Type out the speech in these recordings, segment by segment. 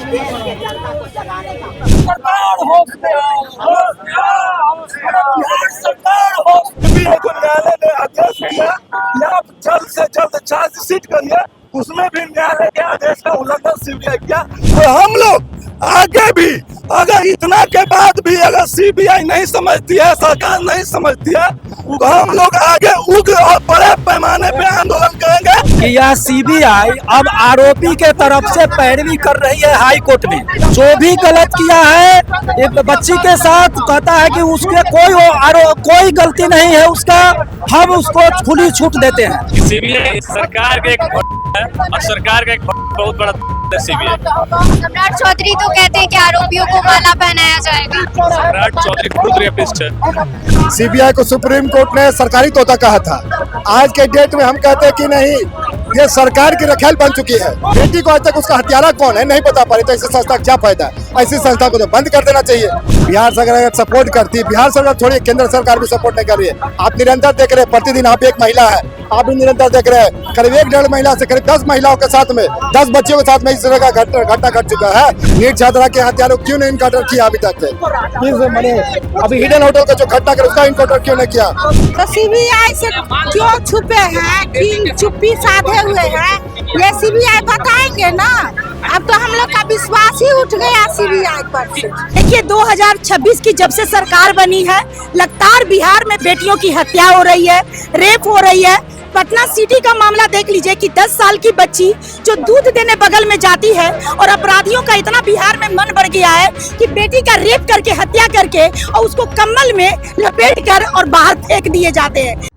सरकार होश में आओ, बिहार सरकार होश में। को न्यायालय ने आदेश दिया कि आप जल्द से जल्द चार्जशीट करिए, उसमें भी न्यायालय के आदेश का उल्लंघन सीबीआई किया। तो हम लोग आगे भी अगर इतना के बाद भी अगर सीबीआई नहीं समझती है, सरकार नहीं समझती है, तो हम लोग आगे उग्र और बड़े पैमाने पे आंदोलन करेंगे कि यह सीबीआई अब आरोपी के तरफ से पैरवी कर रही है हाई कोर्ट में। जो भी गलत किया है एक बच्ची के साथ, कहता है कि उसके कोई गलती नहीं है उसका, हम उसको खुली छूट देते हैं। सीबीआई सरकार का एक है और सरकार का एक बहुत बड़ा सीबीआई। सम्राट चौधरी तो कहते हैं कि आरोपियों को माला पहनाया जाएगा। सम्राट चौधरी खुद रेपिस्ट है। सीबीआई को सुप्रीम कोर्ट ने सरकारी तोता कहा था। आज के डेट में हम कहते हैं कि नहीं, ये सरकार की रखेल बन चुकी है। बेटी को आज तक उसका हत्यारा कौन है नहीं बता पा रही, तो ऐसी संस्था क्या फायदा? ऐसी संस्था को तो बंद कर देना चाहिए। बिहार सरकार अगर सपोर्ट करती, बिहार सरकार छोड़िए केंद्र सरकार भी सपोर्ट नहीं कर रही है। आप निरंतर देख रहे हैं, प्रतिदिन आप एक महिला है, आप भी निरंतर देख रहे हैं, करीब 1-1.5 महिला से करीब 10 महिलाओं के साथ में 10 बच्चियों के साथ में इस तरह का घटना घट चुका है। नीट छात्रा के हत्यारों क्यों नहीं इनकाउंटर किया अभी तक? अभी हिडन होटल का जो घटना कर उसका इनकाउंटर क्यों नहीं किया? तो सीबीआई से क्यों छुपे हैं, कि चुप्पी साधे हुए हैं, ये सीबीआई बताएंगे ना। अब तो हम लोग का विश्वास ही उठ गया सीबीआई पर से। देखिए 2026 की जब से सरकार बनी है, लगातार बिहार में बेटियों की हत्या हो रही है, रेप हो रही है। पटना सिटी का मामला देख लीजिए कि 10 साल की बच्ची जो दूध देने बगल में जाती है, और अपराधियों का इतना बिहार में मन बढ़ गया है कि बेटी का रेप करके, हत्या करके और उसको कम्बल में लपेट कर और बाहर फेंक दिए जाते हैं।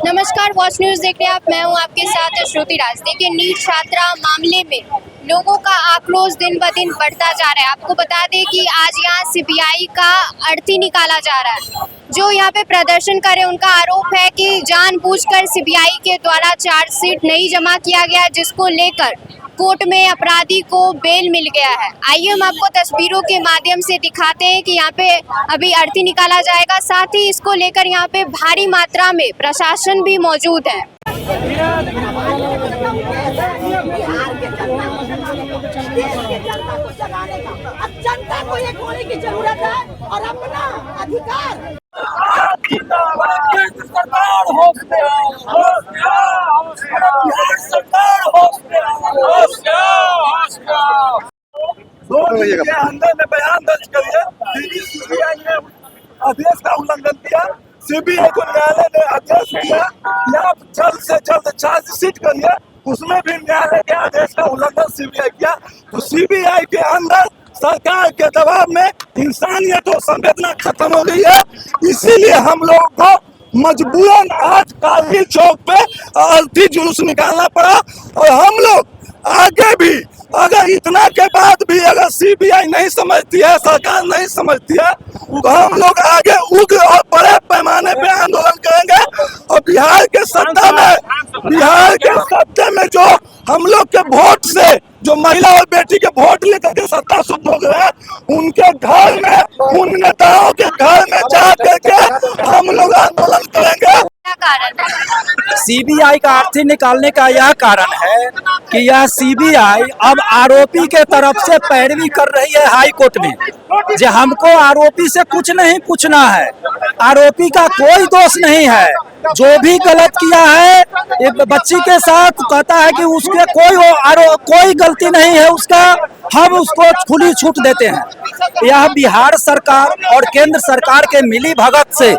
नमस्कार, वॉच न्यूज देख रहे हैं आप। मैं हूं आपके साथ श्रुति राज। देखिए, नीट छात्रा मामले में लोगों का आक्रोश दिन ब दिन बढ़ता जा रहा है। आपको बता दें कि आज यहाँ सीबीआई का अर्थी निकाला जा रहा है। जो यहाँ पे प्रदर्शन करे उनका आरोप है कि जानबूझकर सीबीआई के द्वारा चार्जशीट नहीं जमा किया गया, जिसको लेकर कोर्ट में अपराधी को बेल मिल गया है। आइए हम आपको तस्वीरों के माध्यम से दिखाते हैं कि यहाँ पे अभी अर्थी निकाला जाएगा। साथ ही इसको लेकर यहाँ पे भारी मात्रा में प्रशासन भी मौजूद है। जनता को ये होने की जरूरत है और अपना अधिकार सरकार होश में आओ, बिहार सरकार होश में आओ। 2 दिन के अंदर में बयान दर्ज करिए। सीबीआई ने आदेश का उल्लंघन किया। सीबीआई को न्यायालय ने आदेश दिया कि आप जल्द से जल्द चार्जशीट करिए, उसमें भी न्यायालय के आदेश का उल्लंघन सीबीआई किया। तो सीबीआई के अंदर सरकार के दबाव में इंसानियत और संवेदना खत्म हो गई है। इसीलिए हम लोगों को मजबूरन आज कारगिल चौक पे अर्थी जुलूस निकालना पड़ा। और हम लोग आगे भी अगर इतना के बाद भी अगर सीबीआई नहीं समझती है, सरकार नहीं समझती है, तो हम लोग आगे उग्र और बड़े पैमाने पे आंदोलन करेंगे। और बिहार के सत्ता में जो हम लोग के वोट से जो महिला और बेटी के वोट लेकर के सत्ता शुद्ध हो गए हैं, उनके घर में, उन नेताओं के घर में जा करके हम लोग आंदोलन करेंगे। क्या कारण है? सीबीआई का अर्थी निकालने का यह कारण है कि यह सीबीआई अब आरोपी के तरफ से पैरवी कर रही है हाई कोर्ट में। जो हमको आरोपी से कुछ नहीं पूछना है, आरोपी का कोई दोष नहीं है। जो भी गलत किया है एक बच्ची के साथ, कहता है कि उसके कोई गलती नहीं है उसका, हम उसको खुली छूट देते हैं। यह बिहार सरकार और केंद्र सरकार के मिली भगत से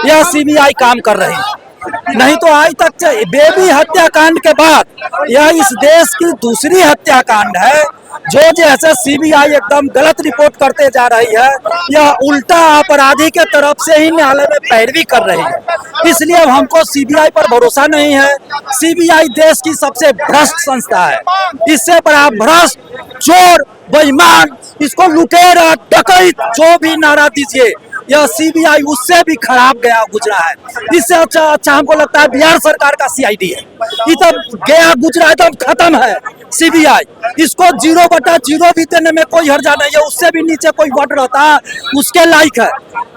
यह सीबीआई काम कर रही है। नहीं तो आज तक बेबी हत्याकांड के बाद यह इस देश की दूसरी हत्याकांड है जो जैसे सीबीआई एकदम गलत रिपोर्ट करते जा रही है, यह उल्टा अपराधी के तरफ से ही न्यायालय में पैरवी कर रही है। इसलिए अब हमको सीबीआई पर भरोसा नहीं है। सीबीआई देश की सबसे भ्रष्ट संस्था है। इससे बड़ा भ्रष्ट, चोर, बेईमान, इसको लुटेरा, डकैत जो भी नारा दीजिए, यह सीबीआई उससे भी खराब गया गुजरा है। इससे अच्छा हमको लगता है बिहार सरकार का सीआईडी है। ये तो गया गुजरा एकदम खत्म है। सीबीआई। इसको 0/0 भी देने में कोई हर्जा नहीं है, उससे भी नीचे कोई वर्ड रहता है उसके लायक है।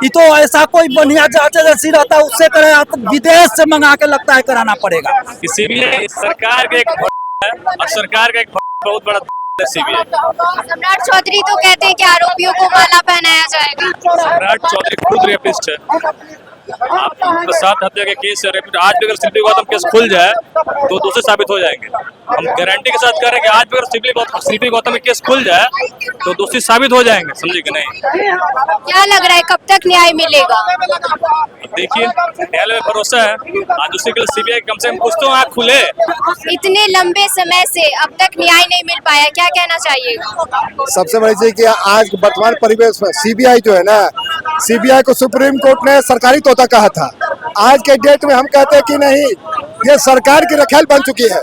ये तो ऐसा कोई बढ़िया जांच एजेंसी रहता है उससे करे, आप विदेश से मंगा के लगता है कराना पड़ेगा। सीबीआई सरकार के एक है और सरकार का एक बहुत बड़ा सीबीआई। सम्राट चौधरी तो कहते हैं कि आरोपियों को माला पहनाया जाएगा। सम्राट चौधरी खुद रेपिस्ट है। आप प्रसाद हत्या के केस से आज भी अगर शिल्पी गौतम केस खुल जाए तो दोषी साबित हो जाएंगे। हम गारंटी के साथ कह रहे हैं कि आज भी अगर शिल्पी गौतम के केस खुल जाए तो दोषी साबित हो जाएंगे, समझे कि नहीं। क्या लग रहा है कब तक न्याय मिलेगा? देखिए न्यायालय में भरोसा है, आज उसी के लिए सीबीआई कम से कम कुछ तो आँख खुले। इतने लंबे समय से अब तक न्याय नहीं मिल पाया, क्या कहना चाहिएगा? सबसे बड़ी चीज कि आज वर्तमान परिवेश में सीबीआई जो है ना, सीबीआई को सुप्रीम कोर्ट ने सरकारी तोता कहा था। आज के डेट में हम कहते हैं कि नहीं, ये सरकार की रखेल बन चुकी है।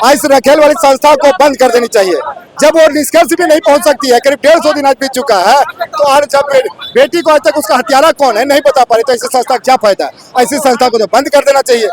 आज इस रखेल वाली संस्था को बंद कर देनी चाहिए। जब वो निष्कर्ष भी नहीं पहुंच सकती है, करीब 150 दिन आज बीत चुका है, तो आज जब बेटी को आज तक उसका हत्यारा कौन है नहीं बता पा रही, तो ऐसी संस्था क्या फायदा? ऐसी संस्था को तो बंद कर देना चाहिए।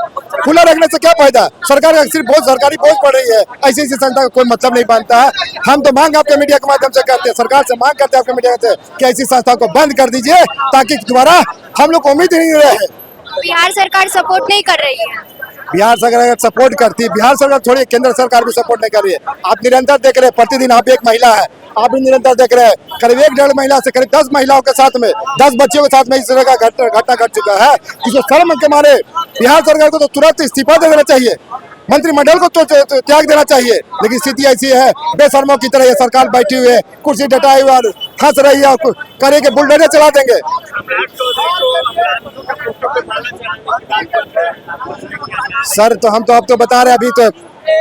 खुला रखने से क्या फायदा? सरकार का सिर्फ बहुत सरकारी बोझ पड़ रही है, ऐसी संस्था का कोई मतलब नहीं बनता है। हम तो मांग आपके मीडिया के माध्यम से करते हैं, सरकार से मांग करते हैं आपके मीडिया से कि ऐसी संस्था को बंद कर दीजिए, ताकि दोबारा हम लोग को उम्मीद ही नहीं रहे। बिहार सरकार सपोर्ट नहीं कर रही है। बिहार सरकार अगर सपोर्ट करती, बिहार सरकार छोड़िए केंद्र सरकार भी सपोर्ट नहीं कर रही है। आप निरंतर देख रहे हैं, प्रतिदिन आप एक महिला है, आप भी निरंतर देख रहे हैं, करीब 1-1.5 महिला से करीब 10 महिलाओं के साथ में 10 बच्चियों के साथ में इस तरह का घटना घट चुका है। जिसको शर्म के मारे बिहार सरकार को तो तुरंत इस्तीफा दे देना चाहिए, मंत्रिमंडल को तो त्याग देना चाहिए। लेकिन स्थिति ऐसी है, बेशर्मों की तरह ये सरकार बैठी हुई है, कुर्सी डटाई हुई और हंस रही है, करे के बुलडोजर चला देंगे। सर तो हम तो अब तो बता रहे हैं, अभी तो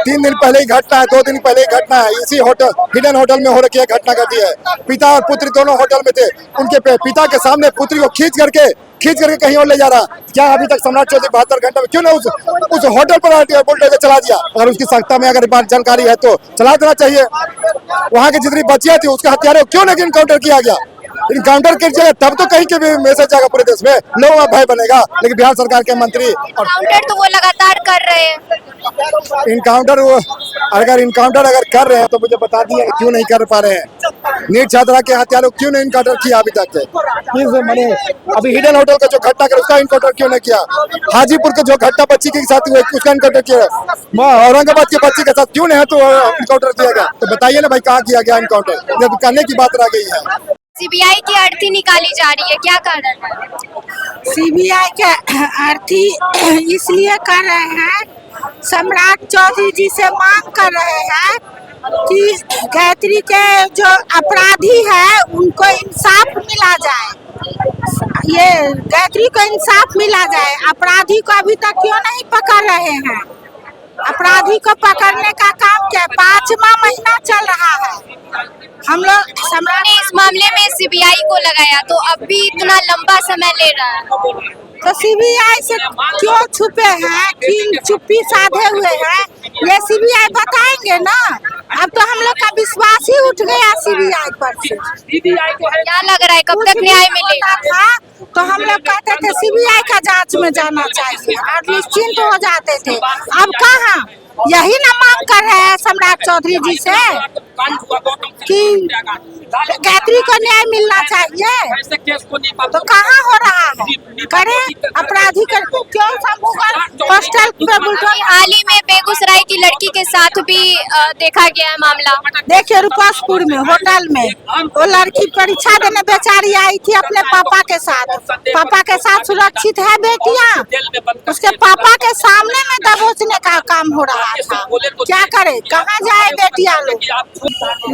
3 दिन पहले ही घटना है, 2 दिन पहले ही घटना है, इसी होटल हिडन होटल में हो रखी है घटना घटी है। पिता और पुत्री दोनों होटल में थे, उनके पिता के सामने पुत्री को खींच करके कहीं और ले जा रहा। क्या अभी तक सम्राट चौधरी 72 घंटे में क्यों ना उस होटल पर बुलडोजर चला दिया? अगर उसकी सख्ता में अगर बात जानकारी है तो चला देना चाहिए। वहाँ की जितनी बच्चियां थी उसके हत्यारे क्यों नहीं इनकाउंटर किया गया? इनकाउंटर कीजिएगा तब तो कहीं के भी मैसेज जाएगा पूरे देश में, लोगों में भय बनेगा। लेकिन बिहार सरकार के मंत्री इनकाउंटर तो वो लगातार कर रहे हैं। इनकाउंटर अगर कर रहे हैं तो मुझे बता दिए क्यों नहीं कर पा रहे हैं। नीट छात्रा के हत्यारों क्यों नहीं इनकाउंटर किया अभी तक? मैंने अभी हिडन होटल का जो घटना कर उसका इनकाउंटर क्यों नहीं किया? हाजीपुर के जो घटना बच्ची के साथ हुआ उसका इनकाउंटर किया, औरंगाबाद के बच्ची के साथ क्यों नहीं है तो इनकाउंटर किया गया? तो बताइए ना भाई कहाँ किया गया इनकाउंटर? जब करने की बात रह गई है। सीबीआई की अर्थी निकाली जा रही है, क्या कारण है? सीबीआई के अर्थी इसलिए कर रहे हैं, सम्राट चौधरी जी से मांग कर रहे हैं कि गायत्री के जो अपराधी है उनको इंसाफ मिला जाए। ये गायत्री को इंसाफ मिला जाए। अपराधी को अभी तक क्यों नहीं पकड़ रहे हैं? अपराधी को पकड़ने का काम क्या 5वां महीना चल रहा है। हम लोग सम्राट ने इस मामले में सीबीआई को लगाया तो अब भी इतना लंबा समय ले रहा है, तो सीबीआई से क्यों छुपे हैं, क्यों चुप्पी साधे हुए हैं? ये सीबीआई बताएंगे ना। अब तो हम लोग का विश्वास ही उठ गया सीबीआई पर से। क्या लग रहा है कब तक न्याय मिलेगा? था तो हम लोग कहते थे सीबीआई का जांच में जाना चाहिए और निश्चिंत हो जाते थे। अब कहाँ यही ना मांग कर रहे हैं सम्राट चौधरी जी से कि गायत्री को न्याय मिलना चाहिए, तो कहाँ हो रहा है? करें अपराधी कर क्यों पोस्टल पे बुलडोजर। हाल ही में बेगूसराय की लड़की के साथ भी देखा गया है मामला। देखिए रुपासपुर में होटल में वो लड़की परीक्षा देने बेचारी आई थी अपने पापा के साथ सुरक्षित है बेटियां, उसके पापा के सामने में दबोचने का काम हो रहा था। क्या करे, कहाँ जाए बेटियां लोग?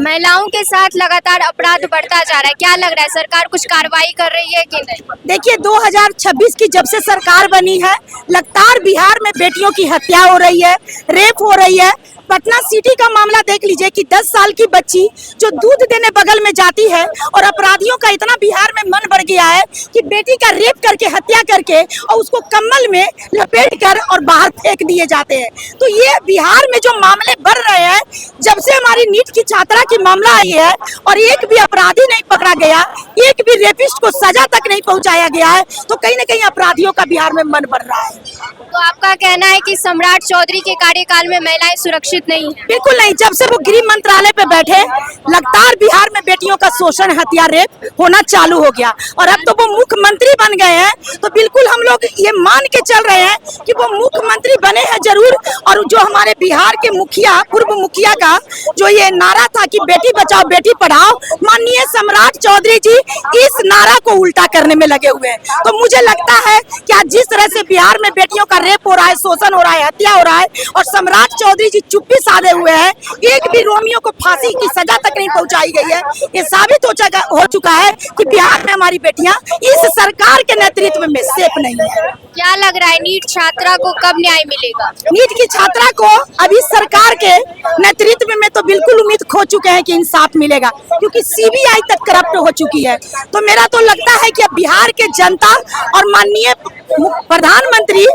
महिलाओं के साथ लगातार अपराध बढ़ता जा रहा है, क्या लग रहा है सरकार कुछ कार्रवाई कर रही है कि नहीं? देखिए 2026 की जब से सरकार बनी है लगातार बिहार में बेटियों की हत्या हो रही है, रेप हो रही है। पटना सिटी का मामला देख लीजिए कि 10 साल की बच्ची जो दूध देने बगल में जाती है और अपराधियों का इतना बिहार में मन बढ़ गया है कि बेटी का रेप करके हत्या करके और उसको कम्बल में लपेट कर और बाहर फेंक दिए दिए जाते हैं। तो ये बिहार में जो मामले बढ़ रहे हैं, जब से हमारी नीट की छात्रा की मामला आई है और एक भी अपराधी नहीं पकड़ा गया, एक भी रेपिस्ट को सजा तक नहीं पहुंचाया गया है, तो कहीं ना कहीं अपराधियों का बिहार में मन बढ़ रहा है। तो आपका कहना है कि सम्राट चौधरी के कार्यकाल में महिलाएं सुरक्षित नहीं है? बिल्कुल नहीं। जब से वो गृह मंत्रालय पे बैठे, लगातार बिहार में बेटियों का शोषण, हत्या, रेप होना चालू हो गया और अब तो वो मुख्यमंत्री बन गए हैं। तो बिल्कुल हम लोग ये मान के चल रहे हैं कि वो मुख्यमंत्री बने हैं जरूर। और जो हमारे बिहार के मुखिया, पूर्व मुखिया का जो ये नारा था कि बेटी बचाओ बेटी पढ़ाओ, माननीय सम्राट चौधरी जी इस नारा को उल्टा करने में लगे हुए हैं। तो मुझे लगता है कि आज जिस तरह से बिहार में बेटियों का रेप हो रहा है, शोषण हो रहा है, हत्या हो रहा है और सम्राट चौधरी जी चुप्पी साधे हुए हैं, एक भी रोमियो को फांसी की सजा तक नहीं पहुंचाई गई है, ये साबित हो चुका है कि बिहार में हमारी बेटियां इस सरकार के नेतृत्व में सेफ नहीं है। क्या लग रहा है नीट छात्रा को कब न्याय मिलेगा? नीट की छात्रा को अभी सरकार के नेतृत्व में तो बिल्कुल उम्मीद खो चुके हैं कि इंसाफ मिलेगा, क्योंकि सीबीआई तक करप्ट हो चुकी है। तो मेरा तो लगता है कि अब बिहार के जनता और माननीय प्रधानमंत्री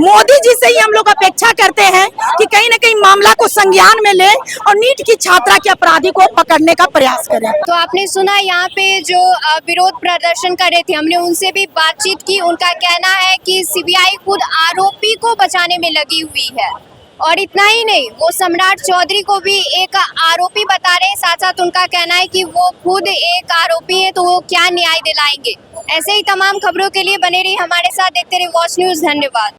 मोदी जी से ही हम लोग अपेक्षा करते हैं कि कहीं न कहीं मामला को संज्ञान में ले और नीट की छात्रा के अपराधी को पकड़ने का प्रयास करें। तो आपने सुना यहाँ पे जो विरोध प्रदर्शन कर रहे थे, हमने उनसे भी बातचीत की। उनका कहना है कि सीबीआई खुद आरोपी को बचाने में लगी हुई है और इतना ही नहीं, वो सम्राट चौधरी को भी एक आरोपी बता रहे हैं। साथ साथ उनका कहना है कि वो खुद एक आरोपी है, तो वो क्या न्याय दिलाएंगे। ऐसे ही तमाम खबरों के लिए बने रहिए हमारे साथ, देखते रहिए वॉच न्यूज़। धन्यवाद।